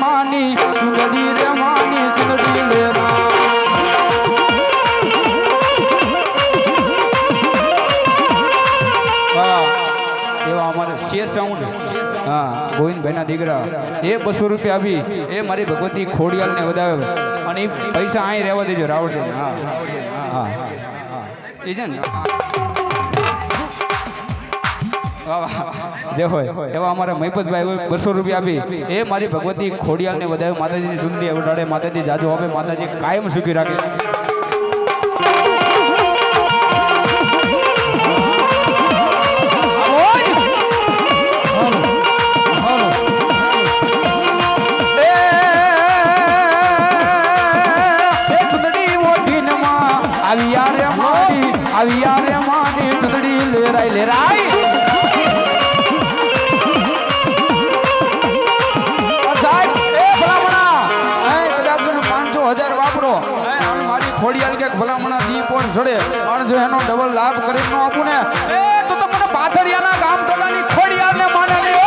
માની ચુંદડી રે માની ચુંદડી લેરા એવા અમારે શેષ સાઉન્ડ હા ગોવિંદભાઈ ના દીકરા એ 200 રૂપિયા આપી એ મારી ભગવતી ખોડિયાલ ને વધાવે અને એ પૈસા અહીં રહેવા દેજો રાવણ હા હા એ છે ને જે હોય એવા અમારા મહિપતભાઈ 200 રૂપિયા આપી એ મારી ભગવતી ખોડિયાલ ને વધાવે માતાજીની ચુંદડી ઉડાડે માતાજી જાદુ આપે માતાજી કાયમ સુખી રાખે રે માની ચુંદડી લેરાય લેરાય મારી ખોડિયાલ કે ભલામણા દી પણ ચડે અને જો એનો ડબલ લાભ કરી ન આપું ને એ તો તમને પાથરિયાના ગામ ટોલાની ખોડિયાલ ને માને નહીં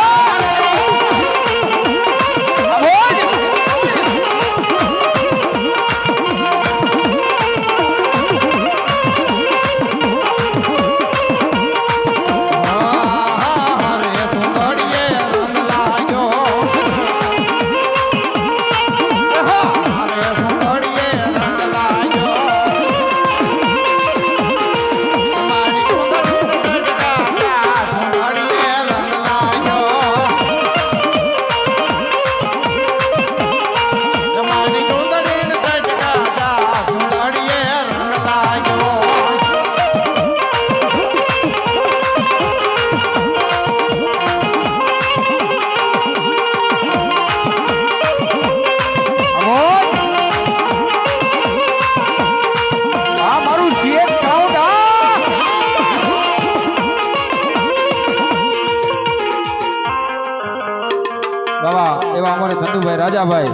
રાજાભાઈ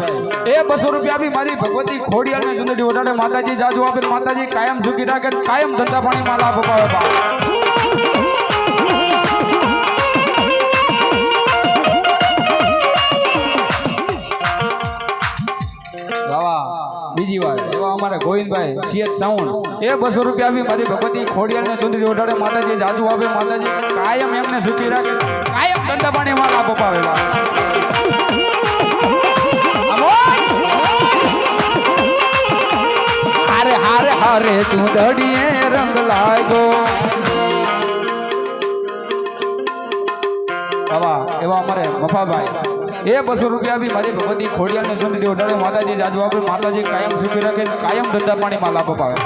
એ 200 રૂપિયા આપી મારી ભગવતી ખોડિયાલ ને ચુંદડી ઓઢાડે માતાજી જાજુ આપે માતાજી કાયમ સુખી રાખે કાયમ ધંધા પાણીમાં લાભ અપાવે બીજી વાર એવા અમારે ગોવિંદભાઈ સીએચ સાઉન્ડ એ 200 રૂપિયા આપી મારી ભગવતી ખોડિયાલ ને ચુંદડી ઓઢાડે માતાજી જાજુ આપે માતાજી કાયમ એમને સુખી રાખે કાયમ ધંધા પાણીમાં લાભ અપાવે હારે હારે ચુંદડીએ રંગ લાગ્યો એવા અમારે મફાભાઈ એ 200 રૂપિયા આપી મારી ભગવતી ખોડિયાલ ને ચુંદડી ઓઢાડે માતાજી જાજુ આપે માતાજી કાયમ સુખી રાખે કાયમ ધંધા પાણીમાં લાભ અપાવે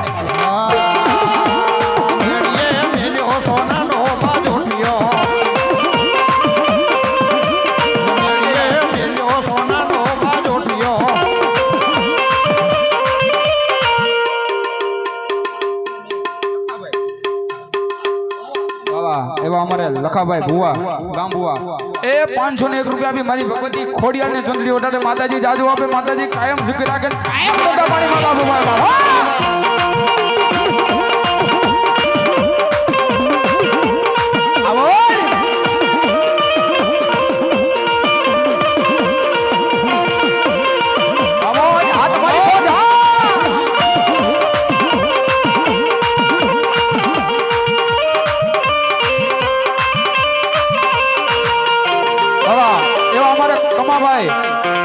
એવા અમારે લખાભાઈ ભુવા ગામ ભુવા એ 501 રૂપિયા આપી મારી ભગવતી ખોડિયાલ ને ચુંદડી ઓઢાડે માતાજી જાજુ આપે માતાજી કાયમ સુખી રાખે કાયમ ધંધા પાણીમાં લાભ અપાવે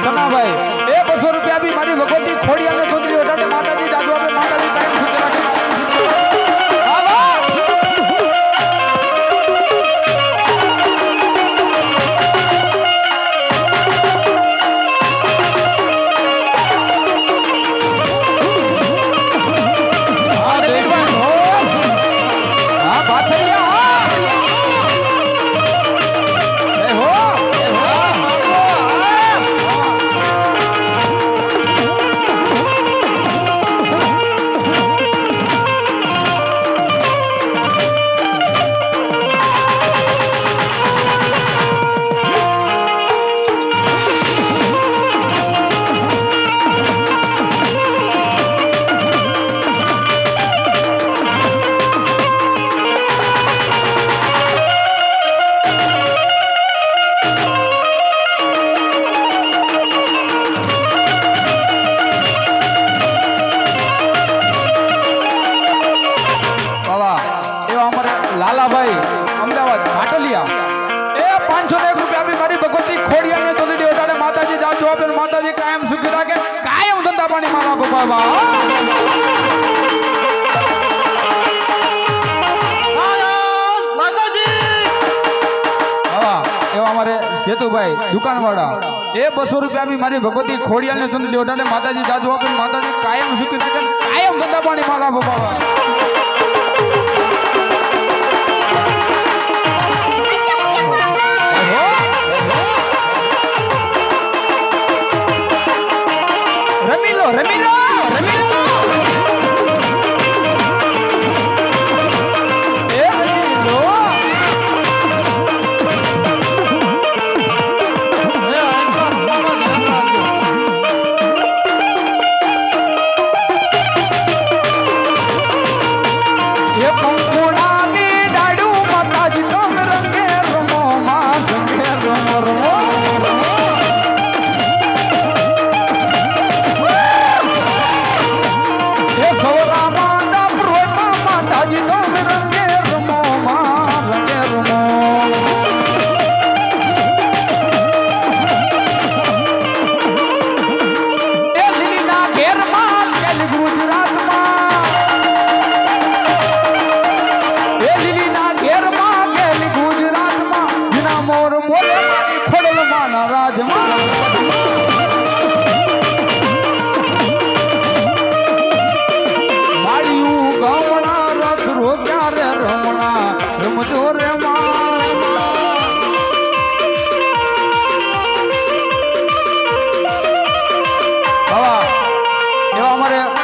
સનાભાઈ એ 200 રૂપિયા આપી મારી ભગવતી ખોડિયાલ ને ચુંદડી ઓઢાડે માતાજી જાદુ આપે માતાજી કાયમ સુખી રાખે જાજો આપે ને માતાજી કાયમ સુખી રાખે કાયમ ધંધા પાણી મારા બાબા એવા અમારે સેતુભાઈ દુકાનવાળા એ 200 રૂપિયા બી મારી ભગવતી ખોડિયાલને ધંધ લ્યો માતાજી જાજો આપે માતાજી કાયમ સુખી રાખે કાયમ ધંધા પાણી મારા બાબા રમીલો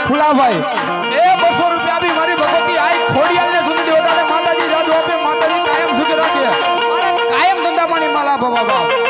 ફુલાભાઈ એ 200 રૂપિયા બી મારી ભગવતી આઈ ખોડિયાલને સુંદરી ઓટાડે માતાજી જાદુ આપે માતાજી કાયમ સુખી રાખે અરે કાયમ ધંધા પાણી માલા બાબા